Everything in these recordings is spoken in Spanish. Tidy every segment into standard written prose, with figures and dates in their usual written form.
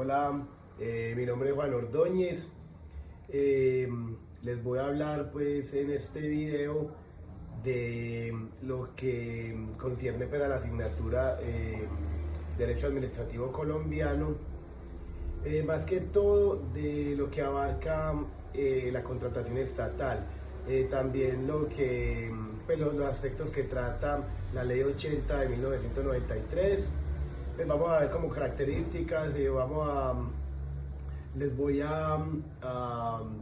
Hola, mi nombre es Juan Ordóñez. Eh, Les voy a hablar pues en este video de lo que concierne pues a la asignatura Derecho Administrativo Colombiano, más que todo de lo que abarca la contratación estatal, también lo que pues, los aspectos que trata la Ley 80 de 1993. Pues vamos a ver como características y les voy a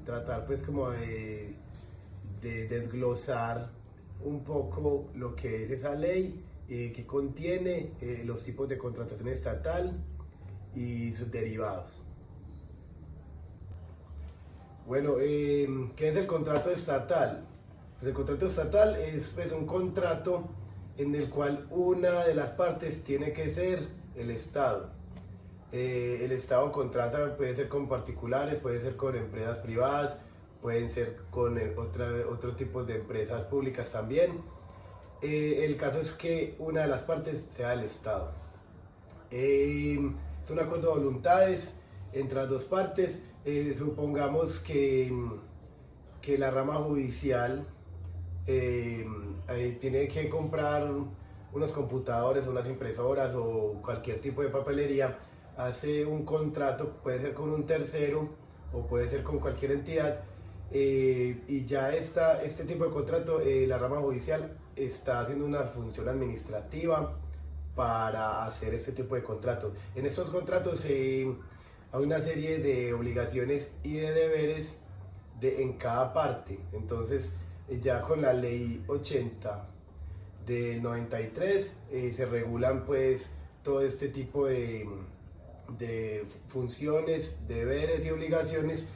tratar pues como de desglosar un poco lo que es esa ley, que contiene los tipos de contratación estatal y sus derivados. Bueno, ¿qué es el contrato estatal? Pues el contrato estatal es pues un contrato en el cual una de las partes tiene que ser el Estado. El Estado contrata, puede ser con particulares, puede ser con empresas privadas, pueden ser con otro tipo de empresas públicas también. El caso es que una de las partes sea el Estado. Es un acuerdo de voluntades entre las dos partes. Supongamos que la rama judicial tiene que comprar unos computadores, unas impresoras o cualquier tipo de papelería, hace un contrato, puede ser con un tercero o puede ser con cualquier entidad, y ya este tipo de contrato, la rama judicial está haciendo una función administrativa para hacer este tipo de contratos. En estos contratos hay una serie de obligaciones y de deberes en cada parte. Entonces, ya con la ley 80 del 93 se regulan pues todo este tipo de funciones, deberes y obligaciones,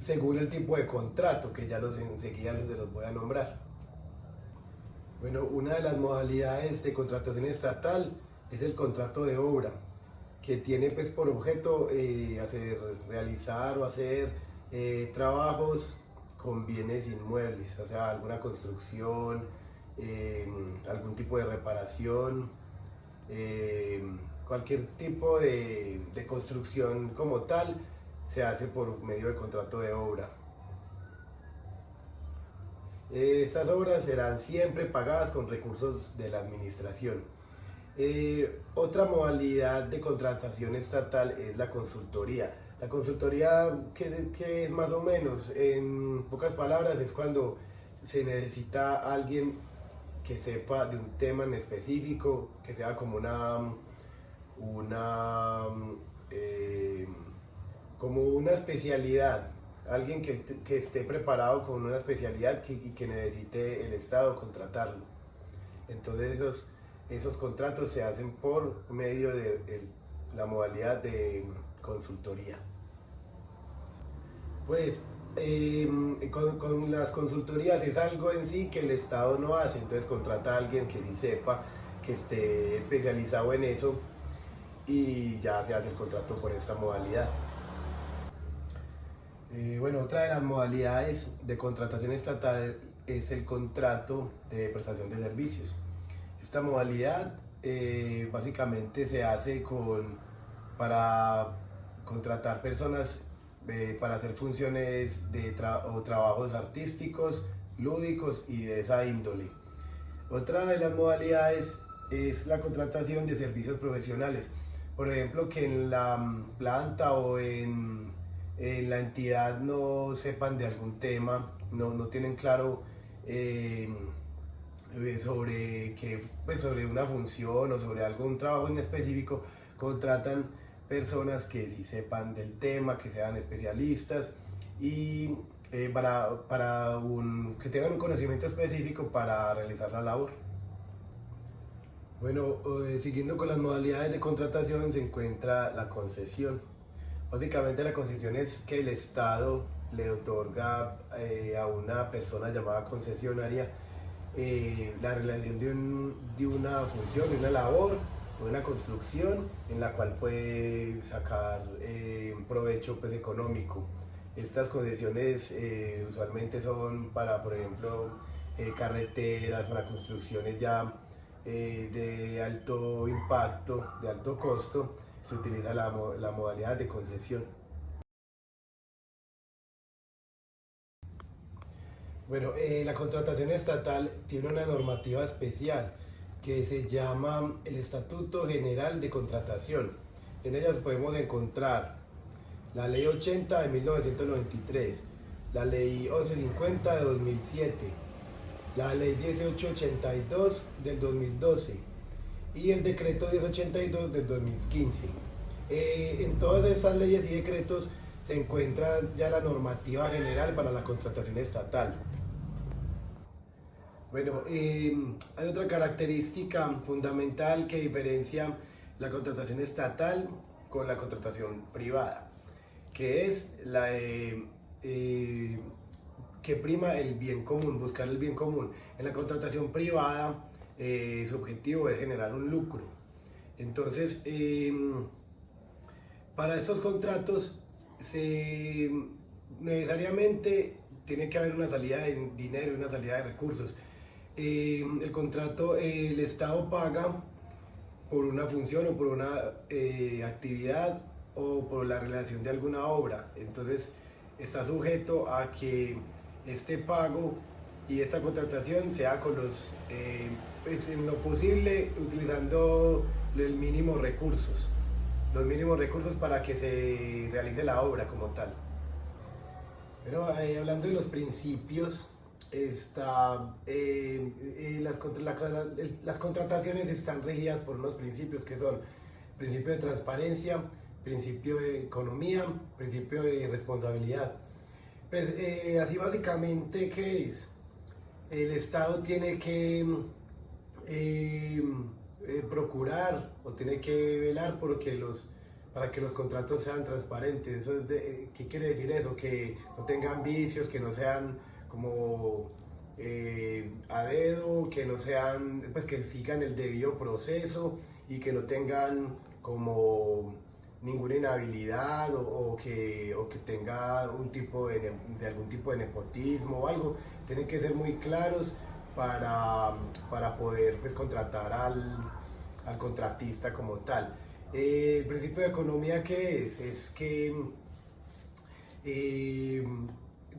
según el tipo de contrato, que ya enseguida los voy a nombrar. Bueno, una de las modalidades de contratación estatal es el contrato de obra, que tiene pues por objeto realizar o hacer trabajos con bienes inmuebles, o sea, alguna construcción, algún tipo de reparación, cualquier tipo de construcción como tal se hace por medio de contrato de obra. Estas obras serán siempre pagadas con recursos de la administración. Otra modalidad de contratación estatal es la consultoría. La consultoría, ¿qué es más o menos? En pocas palabras, es cuando se necesita alguien que sepa de un tema en específico, que sea como una, eh, como una especialidad, alguien que esté preparado con una especialidad y que necesite el Estado contratarlo. Entonces esos contratos se hacen por medio de la modalidad de consultoría. Pues con las consultorías es algo en sí que el Estado no hace, entonces contrata a alguien que sí sepa, que esté especializado en eso, y ya se hace el contrato por esta modalidad. Bueno, otra de las modalidades de contratación estatal es el contrato de prestación de servicios. Esta modalidad básicamente se hace para contratar personas para hacer funciones o trabajos artísticos, lúdicos y de esa índole. Otra de las modalidades es la contratación de servicios profesionales. Por ejemplo, que en la planta o en la entidad no sepan de algún tema, no tienen claro sobre una función o sobre algún trabajo en específico, contratan personas que sí sepan del tema, que sean especialistas y que tengan un conocimiento específico para realizar la labor. Bueno, siguiendo con las modalidades de contratación se encuentra la concesión. Básicamente la concesión es que el Estado le otorga a una persona llamada concesionaria la realización de una función, de una labor, de una construcción en la cual puede sacar un provecho pues, económico. Estas concesiones usualmente son para, por ejemplo, carreteras, para construcciones ya de alto impacto, de alto costo, se utiliza la modalidad de concesión. Bueno, la contratación estatal tiene una normativa especial que se llama el Estatuto General de Contratación. En ellas podemos encontrar la Ley 80 de 1993, la Ley 1150 de 2007, la Ley 1882 del 2012 y el Decreto 1082 del 2015. En todas estas leyes y decretos se encuentra ya la normativa general para la contratación estatal. Bueno, hay otra característica fundamental que diferencia la contratación estatal con la contratación privada, que es la que prima el bien común, buscar el bien común. En la contratación privada, su objetivo es generar un lucro. Entonces, para estos contratos, necesariamente tiene que haber una salida de dinero y una salida de recursos. El contrato, el Estado paga por una función o por una actividad o por la realización de alguna obra. Entonces está sujeto a que este pago y esta contratación sea con pues en lo posible utilizando los mínimos recursos para que se realice la obra como tal. Pero hablando de los principios, las contrataciones están regidas por unos principios que son principio de transparencia, principio de economía, principio de responsabilidad. Pues así básicamente, ¿qué es? El Estado tiene que procurar o tiene que velar para que los contratos sean transparentes. ¿Qué quiere decir eso? Que no tengan vicios, que no sean como a dedo, que no sean, pues que sigan el debido proceso y que no tengan como ninguna inhabilidad o que tenga algún tipo de nepotismo o algo. Tienen que ser muy claros para poder pues contratar al contratista como tal. El principio de economía, ¿qué es? Es que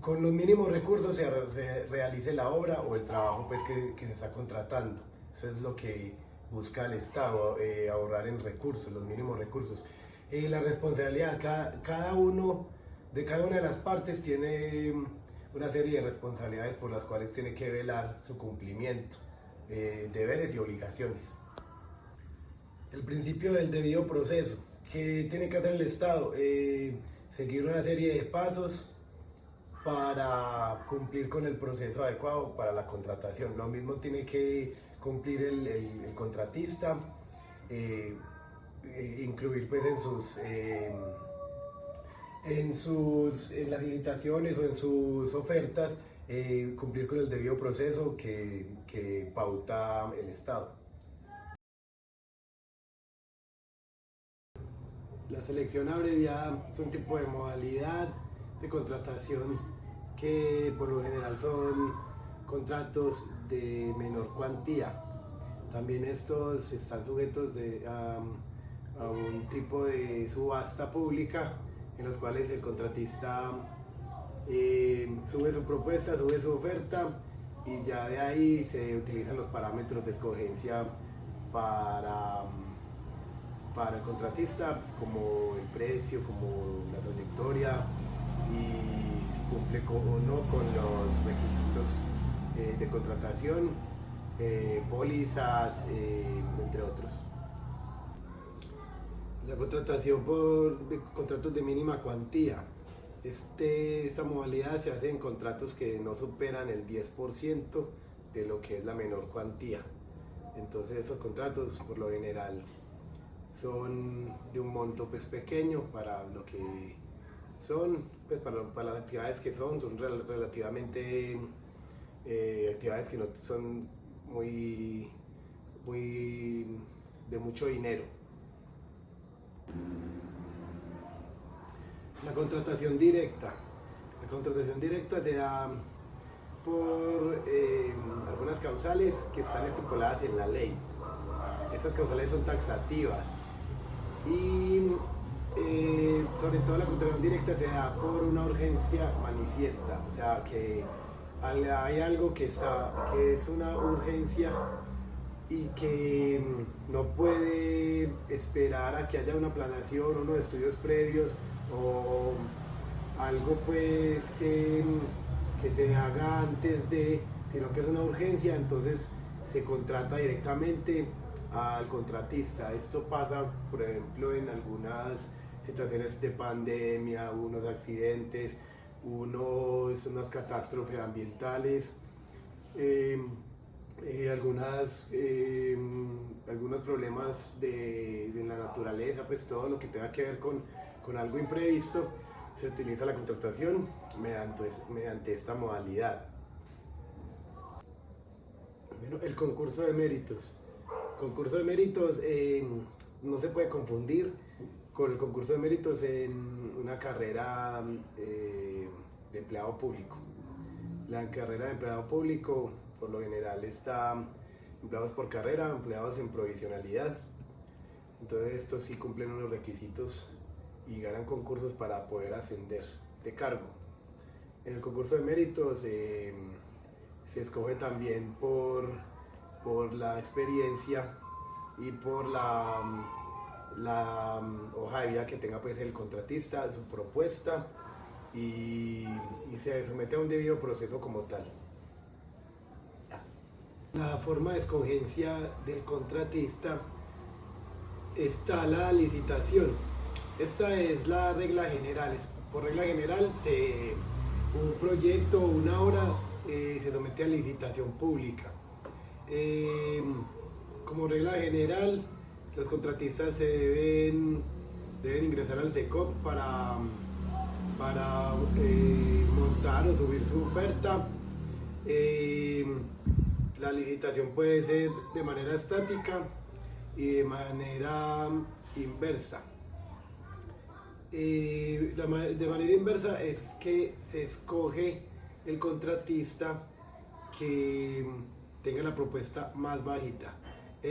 con los mínimos recursos se realice la obra o el trabajo pues, que se está contratando. Eso es lo que busca el Estado, ahorrar en recursos, los mínimos recursos. La responsabilidad, cada una de las partes tiene una serie de responsabilidades por las cuales tiene que velar su cumplimiento, deberes y obligaciones. El principio del debido proceso, que tiene que hacer el Estado, seguir una serie de pasos para cumplir con el proceso adecuado para la contratación. Lo mismo tiene que cumplir el contratista, incluir pues en las licitaciones o en sus ofertas, cumplir con el debido proceso que pauta el Estado. La selección abreviada es un tipo de modalidad de contratación que por lo general son contratos de menor cuantía. También estos están sujetos a un tipo de subasta pública en los cuales el contratista sube su propuesta, sube su oferta y ya de ahí se utilizan los parámetros de escogencia para el contratista, como el precio, como la trayectoria y si cumple o no con los requisitos de contratación, pólizas, entre otros. La contratación por contratos de mínima cuantía. Esta modalidad se hace en contratos que no superan el 10% de lo que es la menor cuantía. Entonces esos contratos por lo general son de un monto pues pequeño para lo que son, pues para las actividades que son relativamente actividades que no son muy de mucho dinero. La contratación directa. La contratación directa se da por algunas causales que están estipuladas en la ley. Estas causales son taxativas y sobre todo la contratación directa se da por una urgencia manifiesta, o sea que hay algo que es una urgencia y que no puede esperar a que haya una planeación, unos estudios previos o algo pues que se haga antes de, sino que es una urgencia, entonces se contrata directamente al contratista. Esto pasa, por ejemplo, en algunas situaciones de pandemia, unos accidentes, unas catástrofes ambientales, algunos problemas de la naturaleza, pues todo lo que tenga que ver con algo imprevisto, se utiliza la contratación mediante esta modalidad. Bueno, el concurso de méritos. Concurso de méritos no se puede confundir con el concurso de méritos en una carrera de empleado público. La carrera de empleado público por lo general está empleados por carrera, empleados en provisionalidad. Entonces estos sí cumplen unos requisitos y ganan concursos para poder ascender de cargo. En el concurso de méritos se escoge también por la experiencia y por la hoja de vida que tenga pues el contratista, su propuesta y se somete a un debido proceso como tal. La forma de escogencia del contratista está la licitación. Esta es la regla general. Por regla general, un proyecto o una obra se somete a licitación pública. Como regla general, los contratistas deben ingresar al SECOP para montar o subir su oferta. La licitación puede ser de manera estática y de manera inversa. De manera inversa es que se escoge el contratista que tenga la propuesta más bajita.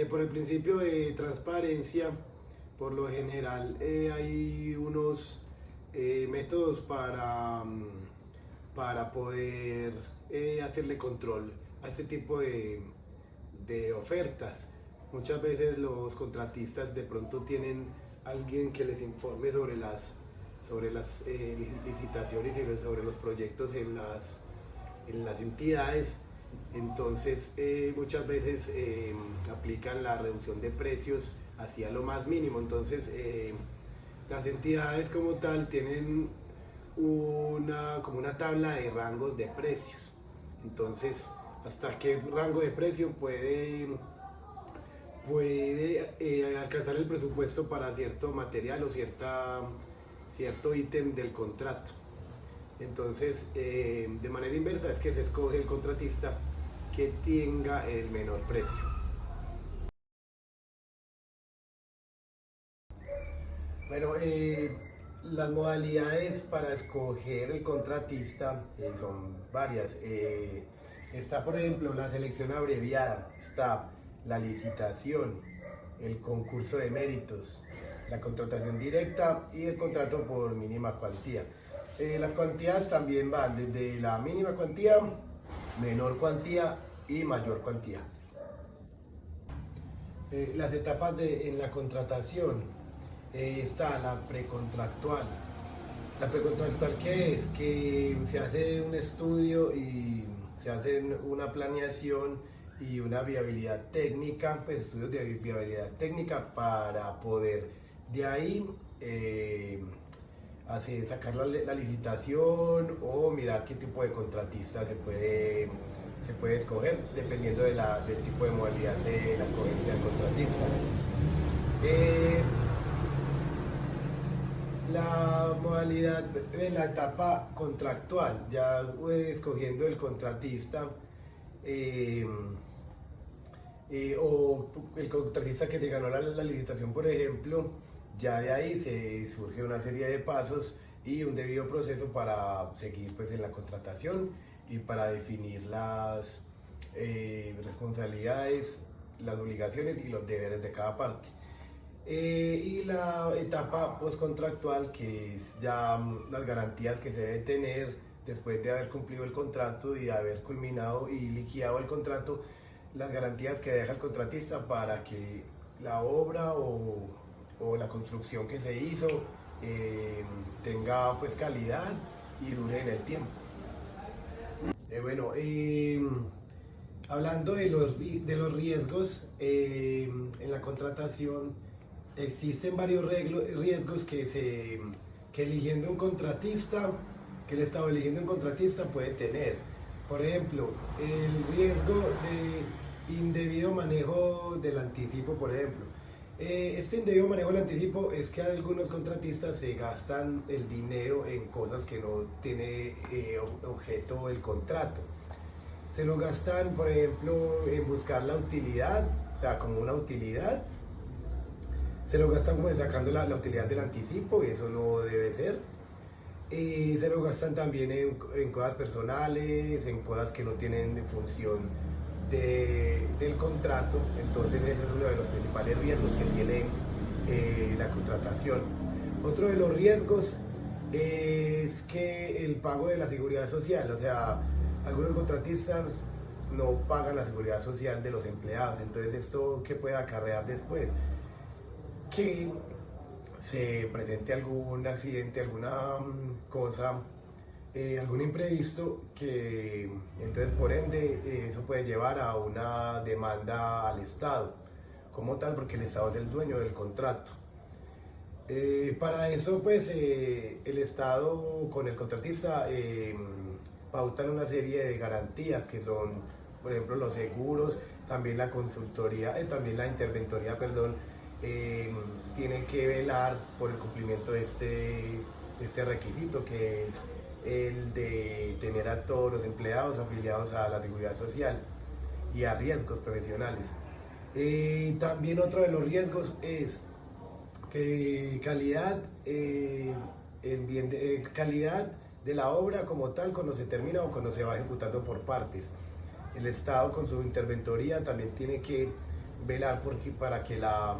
Por el principio de transparencia, por lo general hay unos métodos para poder hacerle control a este tipo de ofertas. Muchas veces los contratistas de pronto tienen alguien que les informe sobre las licitaciones y sobre los proyectos en las entidades. Entonces muchas veces aplican la reducción de precios hacia lo más mínimo. Entonces las entidades como tal tienen como una tabla de rangos de precios. Entonces, hasta qué rango de precio puede alcanzar el presupuesto para cierto material o cierto ítem del contrato. Entonces, de manera inversa es que se escoge el contratista que tenga el menor precio. Bueno, las modalidades para escoger el contratista son varias. Está, por ejemplo, la selección abreviada, está la licitación, el concurso de méritos, la contratación directa y el contrato por mínima cuantía. Las cuantías también van desde la mínima cuantía, menor cuantía y mayor cuantía. Las etapas en la contratación, está la precontractual. La precontractual, ¿qué es? Que se hace un estudio y se hace una planeación y una viabilidad técnica, pues estudios de viabilidad técnica para poder de ahí sacar la licitación o mirar qué tipo de contratista se puede escoger dependiendo del tipo de modalidad de la escogencia del contratista. La modalidad en la etapa contractual, ya escogiendo el contratista o el contratista que te ganó la licitación, por ejemplo, ya de ahí se surge una serie de pasos y un debido proceso para seguir pues en la contratación y para definir las responsabilidades, las obligaciones y los deberes de cada parte. Y la etapa postcontractual, que es ya las garantías que se debe tener después de haber cumplido el contrato y de haber culminado y liquidado el contrato, las garantías que deja el contratista para que la obra o la construcción que se hizo tenga pues calidad y dure en el tiempo. Bueno, hablando de los riesgos en la contratación, existen varios riesgos que eligiendo un contratista, que el Estado eligiendo un contratista puede tener. Por ejemplo, el riesgo de indebido manejo del anticipo, por ejemplo. Este indebido manejo del anticipo es que algunos contratistas se gastan el dinero en cosas que no tiene objeto el contrato. Se lo gastan, por ejemplo, en buscar la utilidad, o sea, como una utilidad. Se lo gastan como sacando la utilidad del anticipo, y eso no debe ser. Se lo gastan también en cosas personales, en cosas que no tienen función del contrato. Entonces ese es uno de los principales riesgos que tiene la contratación. Otro de los riesgos es que el pago de la seguridad social, o sea, algunos contratistas no pagan la seguridad social de los empleados. Entonces, ¿esto qué puede acarrear después? Que se presente algún accidente, alguna cosa, algún imprevisto, que entonces por ende eso puede llevar a una demanda al Estado como tal, porque el Estado es el dueño del contrato. Para eso pues el Estado con el contratista pautan una serie de garantías que son, por ejemplo, los seguros, también la consultoría, también la interventoría, perdón, tiene que velar por el cumplimiento de este requisito, que es el de tener a todos los empleados afiliados a la seguridad social y a riesgos profesionales. También otro de los riesgos es que calidad de la obra como tal cuando se termina o cuando se va ejecutando por partes. El Estado con su interventoría también tiene que velar para que la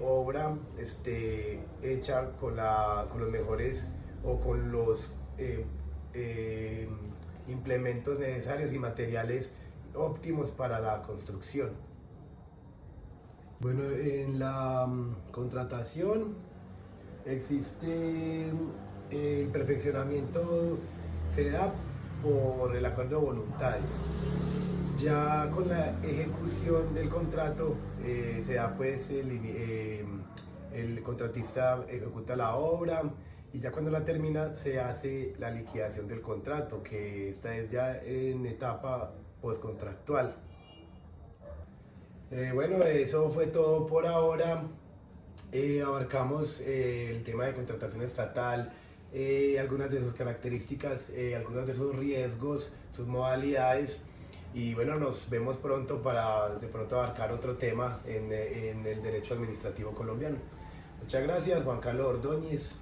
obra esté hecha con los mejores o con los implementos necesarios y materiales óptimos para la construcción. Bueno, en la contratación existe el perfeccionamiento, se da por el acuerdo de voluntades. Ya con la ejecución del contrato se da pues el contratista ejecuta la obra, y ya cuando la termina se hace la liquidación del contrato, que esta es ya en etapa postcontractual. Bueno, eso fue todo por ahora. Abarcamos el tema de contratación estatal, algunas de sus características, algunos de sus riesgos, sus modalidades. Y bueno, nos vemos pronto para de pronto abarcar otro tema en el derecho administrativo colombiano. Muchas gracias, Juan Carlos Ordóñez.